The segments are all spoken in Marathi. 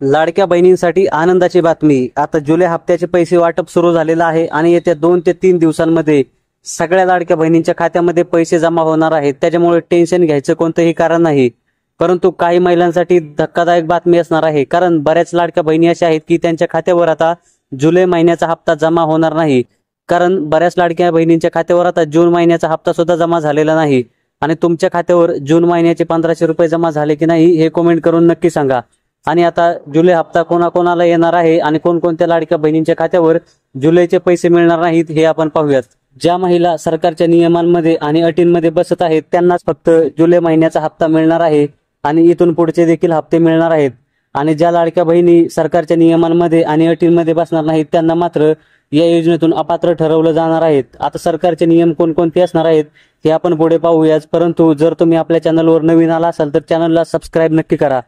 लाडक्या बहिणींसाठी आनंदाची बातमी। आता जुलै हप्त्याचे पैसे वाटप सुरू झालेलं आहे आणि येत्या 2 ते 3 दिवसांमध्ये सगळ्या लाडक्या बहिणींच्या खात्यामध्ये पैसे जमा होणार आहेत। त्याच्यामुळे टेन्शन घ्यायचं कोणतंही कारण नाही। परंतु काही महिलांसाठी धक्कादायक बातमी असणार आहे, कारण बऱ्याच लाडक्या बहिणी अशा आहेत की त्यांच्या खात्यावर आता जुलै महिन्याचा हप्ता जमा होणार नाही। कारण बऱ्याच लाडक्या बहिणींच्या खात्यावर आता जून महिन्याचा हप्ता सुद्धा जमा झालेला नाही। आणि तुमच्या खात्यावर जून महिन्याचे 1500 रुपये जमा झाले की नाही हे कमेंट करून नक्की सांगा। आणि आता जुलै हप्ता कोणाकोणाला येणार आहे आणि कोणकोणत्या लाडक्या बहिणींच्या खात्यावर जुलैचे पैसे मिळणार नाहीत हे आपण पाहूयात। ज्या महिला सरकारच्या नियमांमध्ये आणि अटींमध्ये बसत आहेत त्यांनाच फक्त जुलै महिन्याचा हप्ता मिळणार आहे आणि इथून पुढचे देखील हप्ते मिळणार आहेत। आणि ज्या लाडक्या बहिणी सरकारच्या नियमांमध्ये आणि अटींमध्ये बसणार नाहीत त्यांना मात्र या योजनेतून अपात्र ठरवलं जाणार आहे। आता सरकारचे नियम कोणकोणते असणार आहेत हे आपण पुढे पाहूयाच। परंतु जर तुम्ही आपल्या चॅनलवर नवीन आला असाल तर चॅनलला सबस्क्राइब नक्की करा,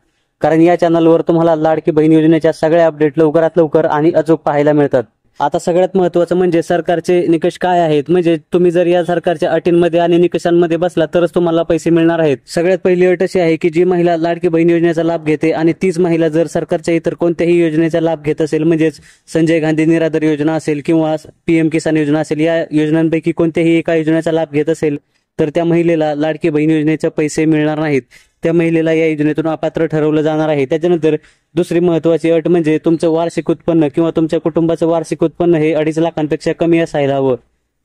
कारण या चॅनलवर तुम्हाला लाडकी बहीण योजनेच्या सगळ्या अपडेट लवकरात लवकर आणि अचूक पाहायला मिळतात। आता सगळ्यात महत्त्वाचं म्हणजे सरकारचे निकष काय आहेत, म्हणजे तुम्ही जर या सरकारच्या अटींमध्ये आणि निकषांमध्ये बसला तरच तुम्हाला पैसे मिळणार आहेत। सगळ्यात पहिली अट अशी आहे की जी महिला लाडकी बहीण योजनेचा लाभ घेते आणि तीच महिला जर सरकारच्या इतर कोणत्याही योजनेचा लाभ घेत असेल, म्हणजेच संजय गांधी निराधार योजना असेल किंवा पीएम किसान योजना असेल, या योजनांपैकी कोणत्याही एका योजनेचा लाभ घेत असेल तर त्या महिलेला लाडकी बहीण योजनेचे पैसे मिळणार नाहीत। त्या महिलेला या योजनेतून अपात्र ठरवलं जाणार आहे। त्याच्यानंतर दुसरी महत्त्वाची अट म्हणजे तुमचं वार्षिक उत्पन्न किंवा तुमच्या कुटुंबाचं वार्षिक उत्पन्न हे 2.5 लाखांपेक्षा कमी असायला हवं।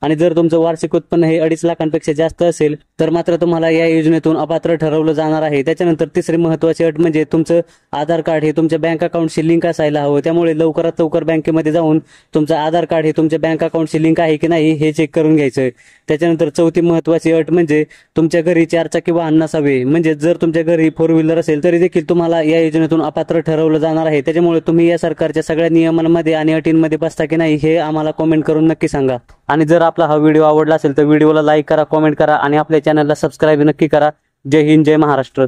आणि जर तुमचं वार्षिक उत्पन्न हे 2.5 लाखांपेक्षा जास्त असेल तर मात्र तुम्हाला या योजनेतून अपात्र ठरवलं जाणार आहे। त्याच्यानंतर तिसरी महत्त्वाची अट म्हणजे तुमचं आधार कार्ड हे तुमच्या बँक अकाउंटशी लिंक असायला हवं। त्यामुळे लवकरात लवकर बँकेमध्ये जाऊन तुमचं आधार कार्ड हे तुमच्या बँक अकाउंटशी लिंक आहे की नाही हे चेक करून घ्यायचं। त्याच्यानंतर चौथी महत्त्वाची अट म्हणजे तुमच्या घरी 4 चाकी वाहन नसावे, म्हणजे जर तुमच्या घरी 4 व्हीलर असेल तरी देखील तुम्हाला या योजनेतून अपात्र ठरवलं जाणार आहे। त्याच्यामुळे तुम्ही या सरकारच्या सगळ्या नियमांमध्ये आणि अटींमध्ये बसता की नाही हे आम्हाला कमेंट करून नक्की सांगा। आणि जर आपला हा व्हिडिओ आवडला असेल तर व्हिडिओला लाईक करा, कमेंट करा आणि आपल्या चॅनलला सबस्क्राइब नक्की करा। जय हिंद, जय महाराष्ट्र।